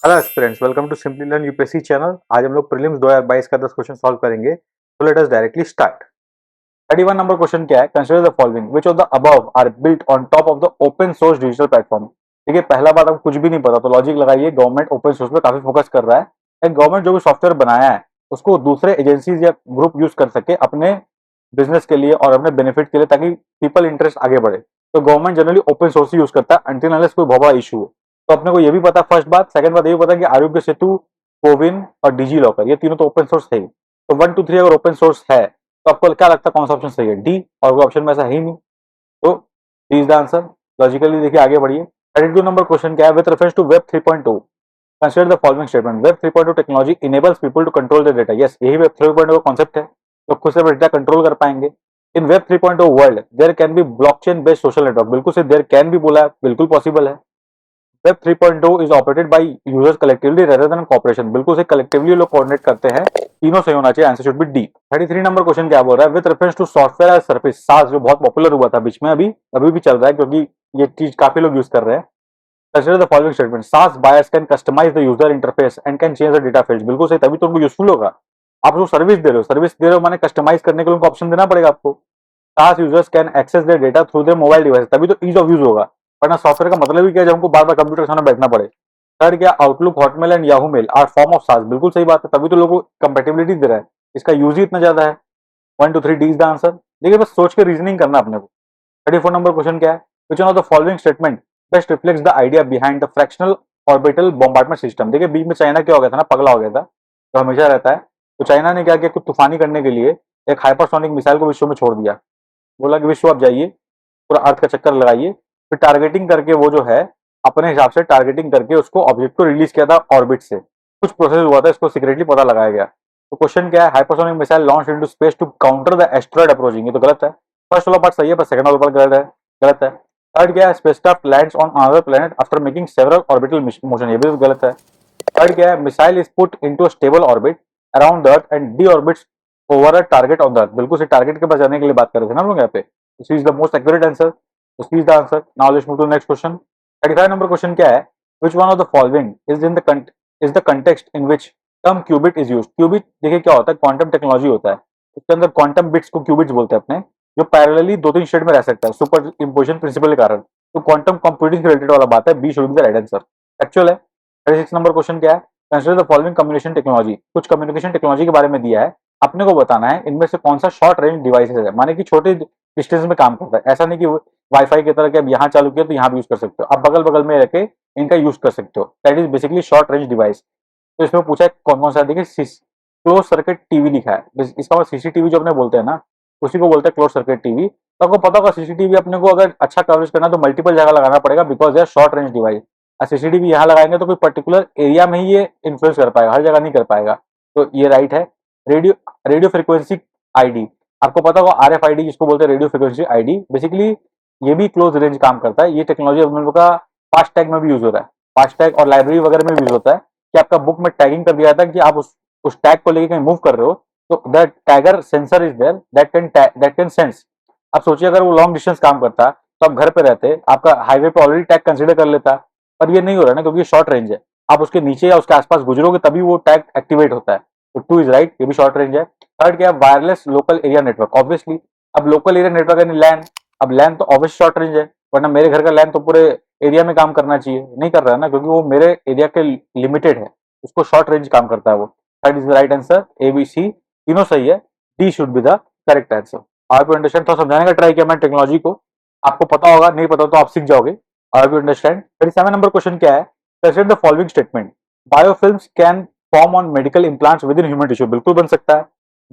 Hello aspirants, welcome to simply learn UPSC channel. आज हम लोग प्रीलिम्स 2022 का 10 क्वेश्चन सॉल्व करेंगे। तो let us directly start. 31 number question क्या है? Consider the following which of the above are built on top of the open source digital platform. देखिए, पहला बात, आपको कुछ भी नहीं पता तो लॉजिक लगाइए। गवर्नमेंट ओपन सोर्स पे काफी फोकस कर रहा है। एक गवर्नमेंट जो भी सॉफ्टवेयर बनाया है उसको दूसरे एजेंसीज या ग्रुप यूज कर सके अपने बिजनेस के लिए और अपने बेनिफिट के लिए, ताकि पीपल इंटरेस्ट आगे बढ़े। तो गवर्नमेंट जनरली ओपन सोर्स ही यूज करता है अंटिल अनलेस कोई बहुत बड़ा इशू हो। तो अपने को ये भी पता, फर्स्ट बात। सेकंड बात ये भी पता कि आरोग्य सेतु, कोविन और डिजी लॉकर, ये तीनों तो ओपन सोर्स है ही। तो 1 2 3 अगर ओपन सोर्स है तो आपको क्या लगता है कौन सा ऑप्शन सही है? डी। और कोई ऑप्शन में ऐसा है ही नहीं, तो D is the answer. Logically देखिए, आगे बढ़िए। 32 नंबर क्वेश्चन क्या है? With reference to web 3.0 consider the following statement. Web 3.0 technology enables people to control the data. Yes, यही वेब 3.0 का कॉन्सेप्ट है। तो खुद से डेटा कंट्रोल कर पाएंगे। In web 3.0 world there can be blockchain based social network. बिल्कुल से देयर कैन भी बोला है, बिल्कुल पॉसिबल है। Web 3.0 is operated by users collectively rather than corporation. बिल्कुल से कलेक्टिवली लोग कोऑर्डिनेट करते हैं। तीनों सही होना चाहिए, answer should be D. 33 number question क्या बोल रहा है? With reference to software as service, SaaS, जो बहुत पॉपुलर हुआ था बीच में, अभी अभी भी चल रहा है क्योंकि ये चीज काफी लोग यूज कर रहे हैं। Consider the following statement. SaaS buyers can customize the user interface and can change the data fields. बिल्कुल सही, तभी तो उनको यूजफुल होगा। आप उसको सर्विस दे रहे हो, सर्विस दे रहे हो माने कस्टमाइज करने के लिए उनको ऑप्शन देना पड़ेगा आपको। SaaS users can access their data through their mobile device, तभी तो ईज ऑफ यूज होगा। वरना सॉफ्टवेयर का मतलब ही क्या है जब हमको बार बार कंप्यूटर के सामने बैठना पड़े। थर्ड क्या? Outlook, Hotmail and Yahoo mail are form of SaaS. बिल्कुल सही बात है, तभी तो लोगों को कंपेटिबिलिटी दे रहा है, इसका यूज ही इतना ज्यादा है। 1 2 3 डी इज द आंसर। देखिए, बस सोच के रीजनिंग करना अपने को। 34 नंबर क्वेश्चन क्या है? Which one of the following statement best reflects the idea behind the fractional orbital bombardment system. देखिए, बीच में चाइना क्या हो गया था ना, पगला हो गया था, तो हमेशा रहता है। तो चाइना ने क्या किया, कुछ तूफानी करने के लिए एक हाइपरसोनिक मिसाइल को विश्व में छोड़ दिया। बोला कि विश्व आप जाइए, पूरा अर्थ का चक्कर लगाइए। फिर टारगेटिंग करके वो जो है अपने हिसाब से टारगेटिंग करके उसको ऑब्जेक्ट को रिलीज किया था ऑर्बिट से। कुछ प्रोसेस हुआ था, इसको सीक्रेटली पता लगाया गया। तो क्वेश्चन क्या है? Hypersonic missile launch into space to counter the asteroid approaching. ये तो गलत है। फर्स्ट वाला पार्ट सही है पर सेकंड वाला पार्ट गलत है, गलत है। थर्ड क्या है? Spacecraft lands on another planet after making several orbital motion. ये भी गलत है। थर्ड क्या है? Missile is put into stable orbit around the earth and D orbits over a target on the earth. बिल्कुल से टारगेट के पास जाने के लिए बात कर रहे थे ना हम लोग यहाँ पे। This is the most accurate answer, this is the answer. Now let's move to next question. 35 number question क्या है? Which one of the following is the context in which term qubit is used. Qubit देखिए क्या होता है, quantum technology होता है। उसके अंदर क्वांटम बिट्स को क्यूबिट्स बोलते हैं अपने, जो पैरेलली दो तीन स्टेट में रह सकता है सुपर इम्पोजिशन प्रिंसिपल के कारण। तो क्वांटम कंप्यूटिंग से रिलेटेड वाला बात है, B should be the right answer. Actual है। 36 नंबर क्वेश्चन क्या है? Consider the following communication technology. कुछ कम्युनिकेशन टेक्नोलॉजी के बारे में दिया है, अपने को बताना है इनमें से कौन सा शॉर्ट रेंज डिवाइसेस है, माने कि छोटे डिस्टेंस में काम करता है। ऐसा नहीं कि वाईफाई की तरह कि अब यहाँ चालू किया तो यहाँ भी यूज कर सकते हो, आप बगल बगल में रखे इनका यूज कर सकते हो। That is basically short range device. तो इसमें पूछा है कौन कौन सा, देखिए क्लोज सर्किट टीवी लिखा है। इसका मतलब सीसीटीवी जो अपने बोलते हैं ना, उसी को बोलते हैं क्लोज सर्किट टीवी। तो आपको पता होगा सीसीटीवी अपने को अगर अच्छा कवरेज करना है तो मल्टीपल जगह लगाना पड़ेगा, बिकॉज ये शॉर्ट रेंज डिवाइस। सीसीटीवी यहाँ लगाएंगे तो कोई पर्टिकुलर एरिया में ही ये इन्फ्लुएंस कर पाएगा, हर जगह नहीं कर पाएगा। तो ये राइट है। रेडियो रेडियो फ्रिक्वेंसी आईडी, आपको पता होगा आरएफआईडी जिसको बोलते हैं, रेडियो फ्रिक्वेंसी आईडी। बेसिकली ये भी क्लोज रेंज काम करता है। ये टेक्नोलॉजी हम लोग का फास्ट टैग में भी यूज हो रहा है, फास्ट टैग और लाइब्रेरी वगैरह में भी यूज होता है कि आपका बुक में टैगिंग कर दिया जाता है कि आप उस टैग को लेके कहीं मूव कर रहे हो, तो the tagger sensor is there that can sense. आप सोचिए अगर वो लॉन्ग डिस्टेंस काम करता तो आप घर पे रहते, आपका हाईवे पे ऑलरेडी टैग कंसीडर कर लेता, पर ये नहीं हो रहा है ना क्योंकि शॉर्ट रेंज है। आप उसके नीचे या उसके आसपास गुजरोगे तभी वो टैग एक्टिवेट होता है। तो 2 इज राइट, ये भी शॉर्ट रेंज है। थर्ड क्या है? Wireless local area network. Obviously अब लोकल एरिया नेटवर्क यानी लैन, अब लैन तो ऑब्वियस शॉर्ट रेंज है, वरना मेरे घर का लैन तो पूरे एरिया में काम करना चाहिए, नहीं कर रहा है ना क्योंकि वो मेरे एरिया के लिमिटेड है, उसको शॉर्ट रेंज काम करता है वो। Third is the right answer, A B C तीनों सही है, D should be the correct answer. आप अंडरस्टैंड, थोड़ा समझाने का ट्राई किया मैं टेक्नोलॉजी को, आपको पता होगा, नहीं पता तो आप सीख जाओगे। आई यू अंडरस्टैंड। 37 नंबर क्वेश्चन क्या है? Consider the following statement. Biofilms can form on medical implants with in human tissue. बिल्कुल बन सकता है।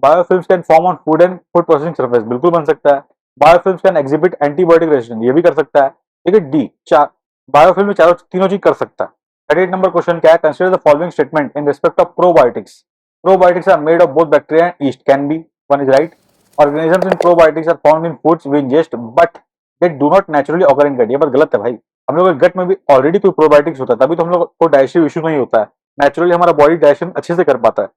Biofilms can form on food and food processing surface. बिल्कुल बन सकता है। Biofilms can exhibit antibiotic resistance. ये भी कर सकता है। ठीक है, डी चार बायोफिल्म में चारों तीनों चीज कर सकता है। 38 नंबर क्वेश्चन क्या है? Consider the following statement in respect of probiotics. Probiotics are made of both bacteria and yeast. Can be, one is right. Organisms in probiotics are found in foods we ingest, but they do not naturally occur in gut. ये बात गलत है भाई। हम लोग के गट में भी ऑलरेडी कोई प्रोबायोटिक्स होता है, तभी तो हम लोग को डाइजेस्टिव इशू नहीं होता है। नेचुरली हमारा बॉडी डाइजेशन अच्छे से कर पाता है।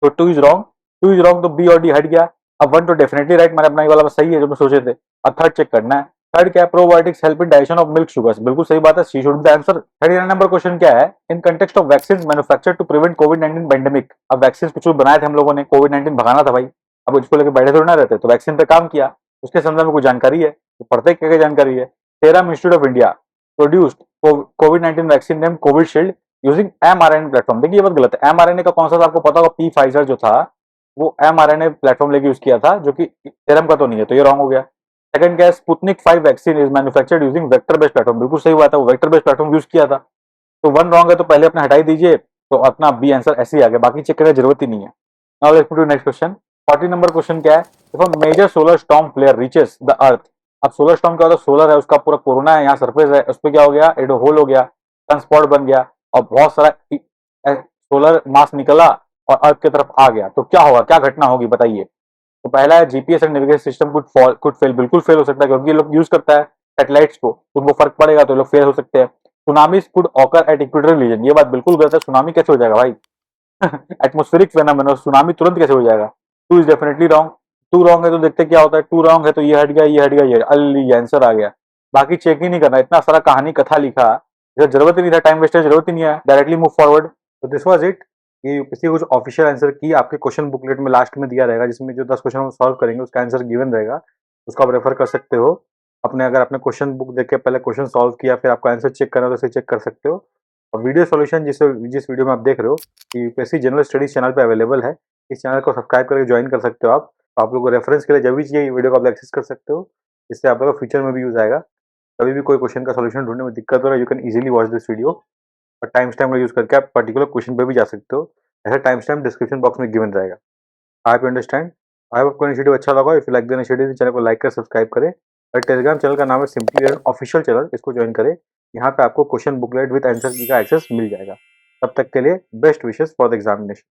तो 2 इज रॉन्ग, 2 इज रॉन्ग, तो बी और डी हट गया। अब 1 तो डेफिनेटली राइट, मैंने अपना ये वाला सही है जो मैं सोचे थे। अब थर्ड चेक करना है। थर्ड क्या है, probiotics help in digestion of milk sugars, बिल्कुल सही बात है, C should be the answer. 39 number question क्या है, in context of vaccine manufactured to prevent कोविड-19 पेंडेमिक। अब वैक्सीन कुछ बनाए थे हम लोगों ने, कोविड-19 भगाना था भाई, अब इसको लेकर बैठे थोड़ी ना रहते, तो वैक्सीन पे काम किया, उसके संदर्भ में कुछ जानकारी है, तो पढ़ते क्या क्या जानकारी है। Serum institute of India produced covid vaccine name Covishield using mRNA platform. देखिए ये बात गलत है, mRNA का कौन सा था आपको पता होगा, पी फाइजर जो था वो mRNA प्लेटफॉर्म लेके यूज किया था, जो कि सेरम का तो नहीं है, तो ये रॉन्ग हो गया। सेकंड क्या है, Sputnik 5 vaccine is manufactured using vector based platform, बिल्कुल सही बात है, वो वेक्टर बेस्ड प्लेटफॉर्म यूज किया था। तो वन रॉन्ग है, तो पहले अपने हटाई दीजिए, तो अपना बी आंसर ऐसे ही आ गया, बाकी चेक करने की जरूरत ही नहीं है। Now let's move to next question. 40 number question क्या है, if a major solar storm flare reaches the earth. अब सोलर स्टॉर्म क्या होता है, सोलर है उसका पूरा कोरोना है, यहाँ सरफेस है, उस पर क्या हो गया, एक होल हो गया, सनस्पॉट बन गया, और बहुत सारा सोलर मास निकला और अर्थ की तरफ आ गया, तो क्या होगा, क्या घटना होगी बताइए। तो पहला है GPS and navigation system could fail, बिल्कुल फेल हो सकता है, क्योंकि ये लोग यूज करता है सैटेलाइट्स को, उनको फर्क पड़ेगा तो ये लोग फेल हो सकते हैं। Tsunami could occur at equatorial region, ये बात बिल्कुल गलत है, सुनामी कैसे हो जाएगा भाई एटमोस्फेरिक फेनोमेनन, सुनामी तुरंत कैसे हो जाएगा। Two is definitely wrong. Two wrong है तो देखते क्या होता है, टू रॉन्ग है तो ये हट गया, ये हट गया, ये अल्ली आंसर आ गया। बाकी चेक ही नहीं करना, इतना सारा कहानी कथा लिखा, जरूरत ही नहीं था, टाइम वेस्टेज जरूरत ही नहीं है, डायरेक्टली मूव फॉरवर्ड। तो दिस वाज इट। ये यूपीएससी कुछ ऑफिशियल आंसर की आपके क्वेश्चन बुकलेट में लास्ट में दिया रहेगा, जिसमें जो 10 क्वेश्चन हम सॉल्व करेंगे उसका आंसर गिवन रहेगा, उसको आप रेफर कर सकते हो। अपने अगर आपने क्वेश्चन बुक देख के पहले क्वेश्चन सॉल्व किया, फिर आपका आंसर चेक करना हो तो इसे चेक कर सकते हो। और वीडियो सॉल्यूशन जिस वीडियो में आप देख रहे हो, ये यूपीएससी जनरल स्टडीज चैनल पे अवेलेबल है, इस चैनल को सब्सक्राइब करके ज्वाइन कर सकते हो आप। तो आप लोगों को रेफरेंस के लिए जब भी चाहिए ये वीडियो को आप एक्सेस कर सकते हो, इससे आप लोगों को फ्यूचर में भी यूज आएगा। कभी भी कोई क्वेश्चन का सॉल्यूशन ढूंढने में दिक्कत हो रहा है, you can easily watch this video, और टाइम स्टैम्प का यूज करके आप पर्टिकुलर क्वेश्चन पे भी जा सकते हो, ऐसा टाइम स्टैम्प डिस्क्रिप्शन बॉक्स में गिवन रहेगा। I hope you understand. I hope आपको इनिशिएटिव अच्छा लगा, if you like the initiative channel को लाइक कर सब्सक्राइब करें, और टेलीग्राम चैनल का नाम है सिंपली लर्न ऑफिशियल चैनल, इसको ज्वाइन करें। यहाँ पे आपको क्वेश्चन बुकलेट विद आंसर की का एक्सेस मिल जाएगा। तब तक के लिए best wishes for the examination.